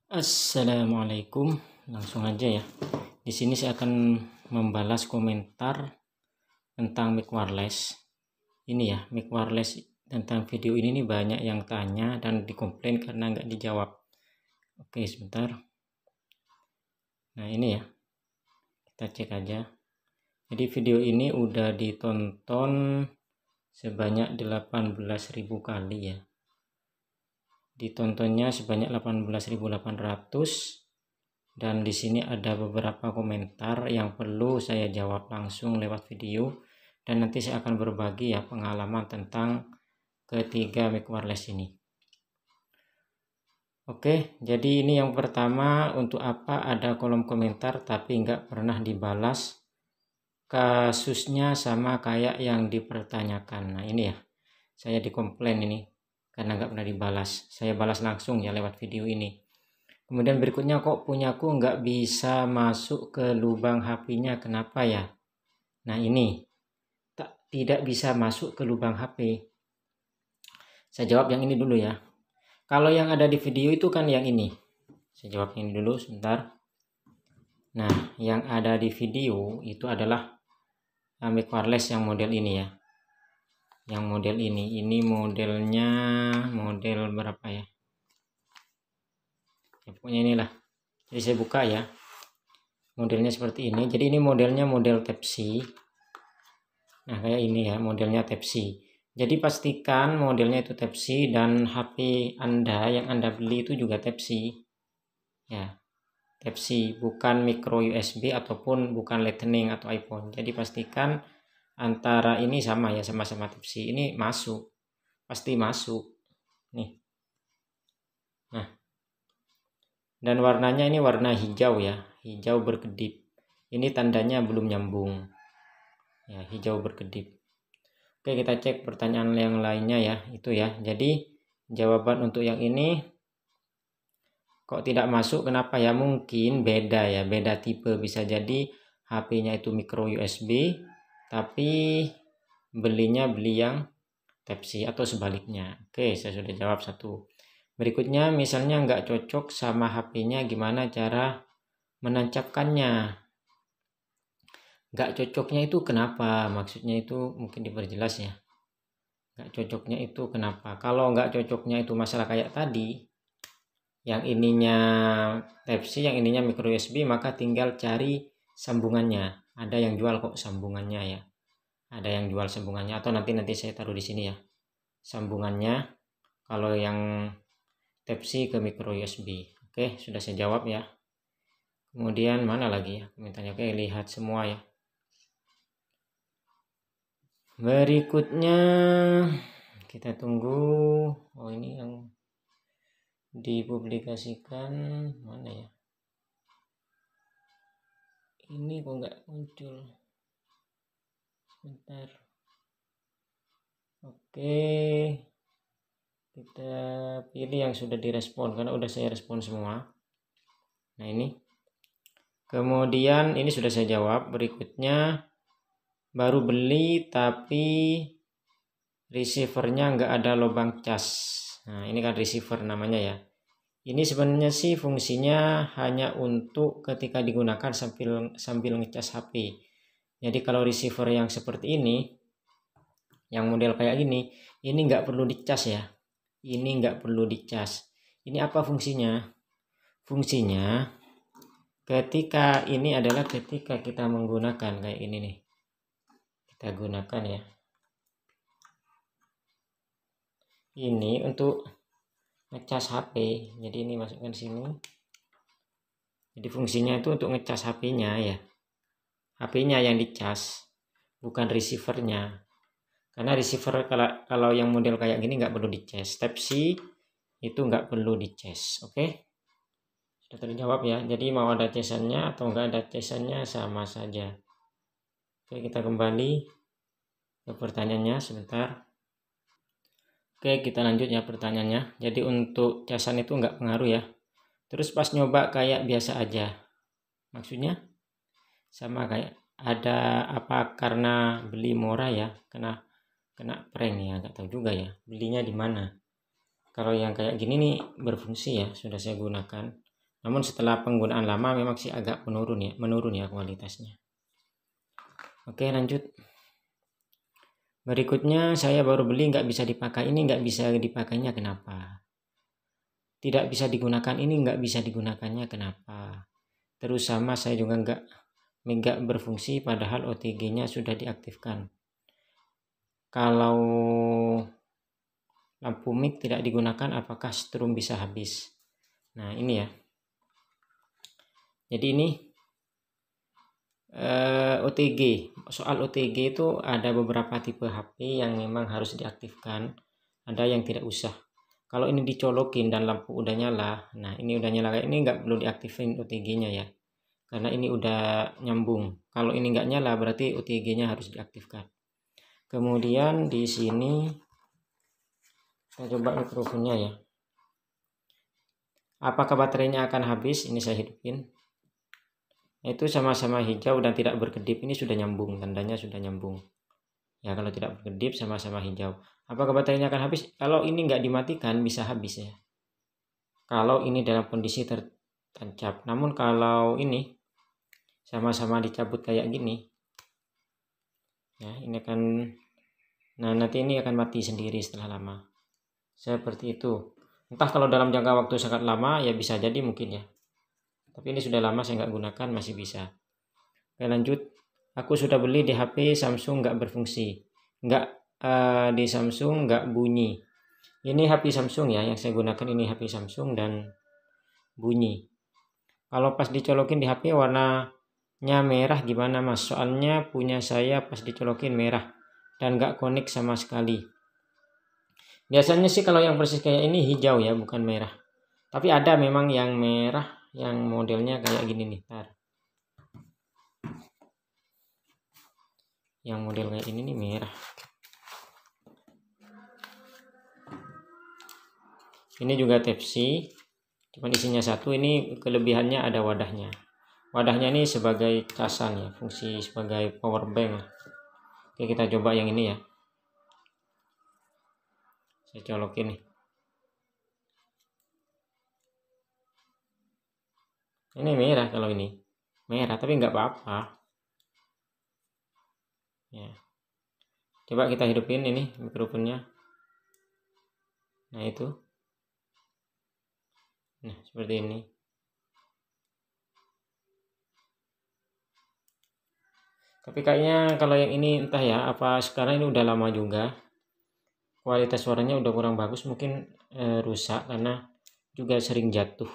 Assalamualaikum, langsung aja ya. Di sini saya akan membalas komentar tentang mic wireless. Ini ya, mic wireless tentang video ini nih banyak yang tanya dan dikomplain karena nggak dijawab. Oke, sebentar. Nah ini ya, kita cek aja. Jadi video ini udah ditonton sebanyak 18.000 kali ya. Ditontonnya sebanyak 18.800. Dan di sini ada beberapa komentar yang perlu saya jawab langsung lewat video, dan nanti saya akan berbagi ya pengalaman tentang ketiga mic wireless ini. Oke, jadi ini yang pertama, untuk apa ada kolom komentar tapi nggak pernah dibalas? Kasusnya sama kayak yang dipertanyakan. Nah ini ya, saya dikomplain ini karena nggak pernah dibalas. Saya balas langsung ya lewat video ini. Kemudian berikutnya, kok punyaku nggak bisa masuk ke lubang HP-nya, kenapa ya? Nah ini, tidak bisa masuk ke lubang HP. Saya jawab yang ini dulu ya. Kalau yang ada di video itu kan yang ini. Saya jawab ini dulu sebentar. Nah, yang ada di video itu adalah mic wireless yang model ini ya. Yang model ini modelnya model berapa ya? Ya pokoknya inilah. Jadi saya buka ya. Modelnya seperti ini. Jadi ini modelnya model Type-C. Nah kayak ini ya, modelnya Type-C. Jadi pastikan modelnya itu Type-C dan HP Anda yang Anda beli itu juga Type-C. Ya, Type-C, bukan micro USB ataupun bukan Lightning atau iPhone. Jadi pastikan antara ini sama ya, sama-sama Type-C. Ini masuk, pasti masuk. Nih. Nah. Dan warnanya ini warna hijau ya, hijau berkedip. Ini tandanya belum nyambung. Ya, hijau berkedip. Oke, kita cek pertanyaan yang lainnya ya, itu ya. Jadi jawaban untuk yang ini, kok tidak masuk, kenapa ya? Mungkin beda ya, beda tipe. Bisa jadi HP-nya itu micro USB, tapi beli yang Type-C atau sebaliknya. Oke, saya sudah jawab satu. Berikutnya, misalnya nggak cocok sama HP-nya, gimana cara menancapkannya? Nggak cocoknya itu kenapa? Maksudnya itu mungkin diperjelas ya. Nggak cocoknya itu kenapa? Kalau nggak cocoknya itu masalah kayak tadi, yang ininya Type-C, yang ininya micro USB, maka tinggal cari sambungannya. Ada yang jual kok sambungannya ya. Ada yang jual sambungannya, atau nanti saya taruh di sini ya. Sambungannya kalau yang Type-C ke micro USB. Oke, sudah saya jawab ya. Kemudian mana lagi ya komentarnya? Oke, lihat semua ya. Berikutnya kita tunggu. Oh ini yang dipublikasikan mana ya? Ini kok nggak muncul. Sebentar. Oke, kita pilih yang sudah direspon karena udah saya respon semua. Nah ini. Kemudian ini sudah saya jawab. Berikutnya, baru beli tapi receivernya nggak ada lubang cas. Nah ini kan receiver namanya ya. Ini sebenarnya sih fungsinya hanya untuk ketika digunakan sambil ngecas HP. Jadi kalau receiver yang seperti ini, yang model kayak gini, ini nggak perlu dicas ya. Ini nggak perlu dicas. Ini apa fungsinya? Fungsinya ketika ini adalah ketika kita menggunakan kayak ini nih. Kita gunakan ya. Ini untuk ngecas HP. Jadi ini masukkan sini. Jadi fungsinya itu untuk ngecas HP-nya ya. HP-nya yang dicas, bukan receivernya. Karena receiver kalau yang model kayak gini nggak perlu dicas. Type-C itu nggak perlu dicas. Oke? Sudah terjawab ya. Jadi mau ada casannya atau nggak ada casannya sama saja. Oke, kita kembali ke pertanyaannya sebentar. Oke, kita lanjut ya pertanyaannya. Jadi untuk casan itu nggak pengaruh ya. Terus pas nyoba kayak biasa aja. Maksudnya sama kayak ada apa karena beli murah ya, kena prank ya, nggak tahu juga ya belinya di mana. Kalau yang kayak gini nih berfungsi ya, sudah saya gunakan. Namun setelah penggunaan lama memang sih agak menurun ya kualitasnya. Oke, lanjut. Berikutnya saya baru beli, nggak bisa dipakai. Ini nggak bisa dipakainya kenapa? Tidak bisa digunakan, ini nggak bisa digunakannya kenapa? Terus sama saya juga nggak berfungsi padahal OTG-nya sudah diaktifkan. Kalau lampu mic tidak digunakan, apakah strum bisa habis? Nah ini ya. Jadi ini OTG. Soal OTG itu ada beberapa tipe HP yang memang harus diaktifkan, ada yang tidak usah. Kalau ini dicolokin dan lampu udah nyala, nah ini udah nyala kayak ini nggak perlu diaktifin OTG-nya ya, karena ini udah nyambung. Kalau ini nggak nyala berarti OTG-nya harus diaktifkan. Kemudian di sini kita coba mikrofonnya ya. Apakah baterainya akan habis? Ini saya hidupin. Itu sama-sama hijau dan tidak berkedip. Ini sudah nyambung, tandanya sudah nyambung. Ya kalau tidak berkedip sama-sama hijau. Apakah baterainya akan habis? Kalau ini nggak dimatikan bisa habis ya. Kalau ini dalam kondisi tertancap. Namun kalau ini sama-sama dicabut kayak gini, ya ini akan, nah nanti ini akan mati sendiri setelah lama. Seperti itu. Entah kalau dalam jangka waktu sangat lama ya bisa jadi mungkin ya. Tapi ini sudah lama saya nggak gunakan, masih bisa. Oke lanjut. Aku sudah beli di HP Samsung nggak berfungsi. Di Samsung nggak bunyi. Ini HP Samsung ya, yang saya gunakan ini HP Samsung dan bunyi. Kalau pas dicolokin di HP warnanya merah gimana mas? Soalnya punya saya pas dicolokin merah dan nggak connect sama sekali. Biasanya sih kalau yang persis kayak ini hijau ya, bukan merah. Tapi ada memang yang merah, yang modelnya kayak gini nih. Yang model kayak ini nih merah. Ini juga Type-C, cuman isinya satu. Ini kelebihannya ada wadahnya. Wadahnya ini sebagai casan ya, fungsi sebagai power bank. Oke kita coba yang ini ya. Saya colokin nih. Ini merah, kalau ini merah tapi nggak apa-apa ya. Coba kita hidupin ini mikrofonnya. Nah itu, nah seperti ini. Tapi kayaknya kalau yang ini entah ya, apa sekarang ini udah lama juga kualitas suaranya udah kurang bagus, mungkin rusak karena juga sering jatuh.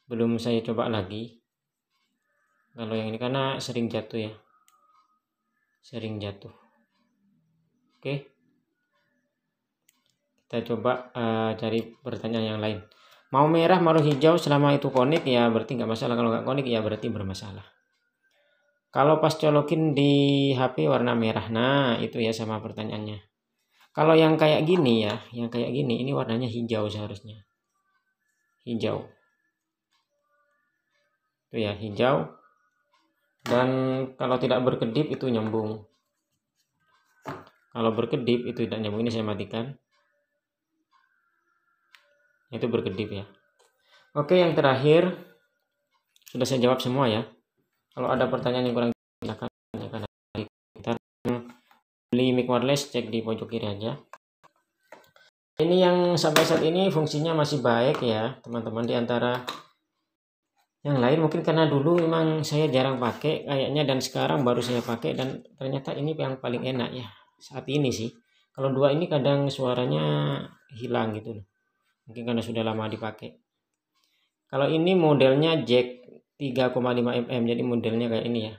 Belum saya coba lagi kalau yang ini karena sering jatuh ya, sering jatuh. Oke, kita coba cari pertanyaan yang lain. Mau merah mau hijau selama itu connect ya berarti nggak masalah, kalau nggak connect ya berarti bermasalah. Kalau pas colokin di HP warna merah, nah itu ya sama pertanyaannya. Kalau yang kayak gini ya, yang kayak gini ini warnanya hijau seharusnya, hijau itu ya, hijau. Dan kalau tidak berkedip itu nyambung, kalau berkedip itu tidak nyambung. Ini saya matikan, itu berkedip ya. Oke yang terakhir sudah saya jawab semua ya. Kalau ada pertanyaan yang kurang silakan tanyakan. Kita beli mic wireless cek di pojok kiri aja. Ini yang sampai saat ini fungsinya masih baik ya teman-teman. Di antara yang lain mungkin karena dulu memang saya jarang pakai kayaknya, dan sekarang baru saya pakai dan ternyata ini yang paling enak ya saat ini sih. Kalau dua ini kadang suaranya hilang gitu loh, mungkin karena sudah lama dipakai. Kalau ini modelnya jack 3,5 mm, jadi modelnya kayak ini ya.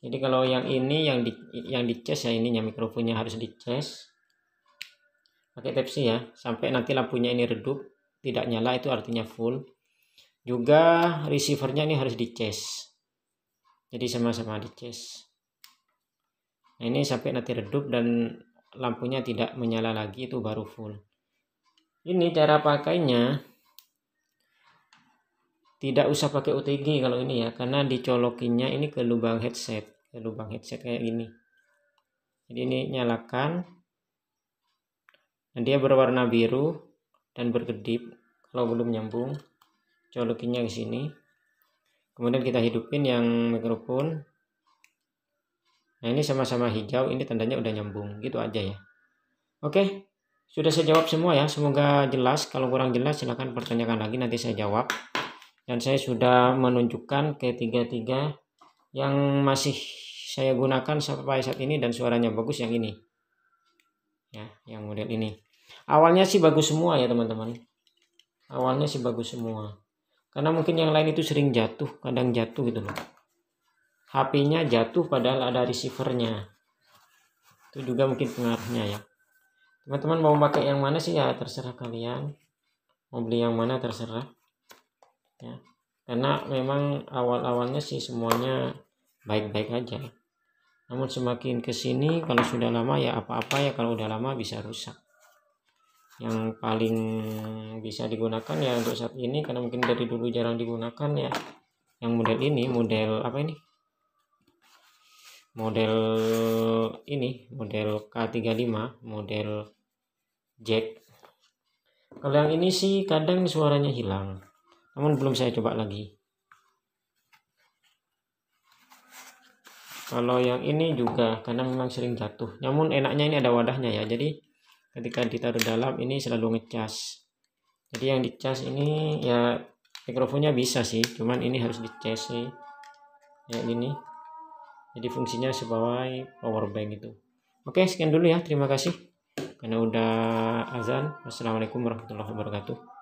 Jadi kalau yang ini yang dicas ya, ininya mikrofonnya harus dicas pakai Type-C ya, sampai nanti lampunya ini redup tidak nyala, itu artinya full. Juga receivernya ini harus dicas, jadi sama-sama dicas. Nah ini sampai nanti redup dan lampunya tidak menyala lagi, itu baru full. Ini cara pakainya tidak usah pakai OTG kalau ini ya, karena dicolokinnya ini ke lubang headset, kayak gini. Jadi ini nyalakan dan dia berwarna biru dan berkedip. kalau belum nyambung, colokinnya ke sini. Kemudian kita hidupin yang mikrofon. Nah, ini sama-sama hijau, ini tandanya udah nyambung, gitu aja ya. Oke, sudah saya jawab semua ya, semoga jelas. Kalau kurang jelas silahkan pertanyakan lagi, nanti saya jawab. Dan saya sudah menunjukkan ketiga-tiga yang masih saya gunakan sampai saat ini dan suaranya bagus yang ini. Ya, yang model ini. Awalnya sih bagus semua ya teman-teman. Awalnya sih bagus semua. Karena mungkin yang lain itu sering jatuh, kadang jatuh gitu loh. HP-nya jatuh padahal ada receivernya. Itu juga mungkin pengaruhnya ya. Teman-teman mau pakai yang mana sih ya terserah kalian. Mau beli yang mana terserah. Ya. Karena memang awal-awalnya sih semuanya baik-baik aja. Namun semakin kesini kalau sudah lama ya apa-apa ya kalau udah lama bisa rusak. Yang paling bisa digunakan ya untuk saat ini karena mungkin dari dulu jarang digunakan ya. Yang model ini, model apa ini? Model ini, model K35, model jack. Kalau yang ini sih kadang suaranya hilang. Namun belum saya coba lagi. Kalau yang ini juga karena memang sering jatuh. Namun enaknya ini ada wadahnya ya. Jadi ketika ditaruh dalam ini selalu ngecas. Jadi yang dicas ini ya mikrofonnya bisa sih, cuman ini harus dicas sih. Ya ini. Jadi fungsinya sebagai power bank itu. Oke, sekian dulu ya. Terima kasih. Karena udah azan. Wassalamualaikum warahmatullahi wabarakatuh.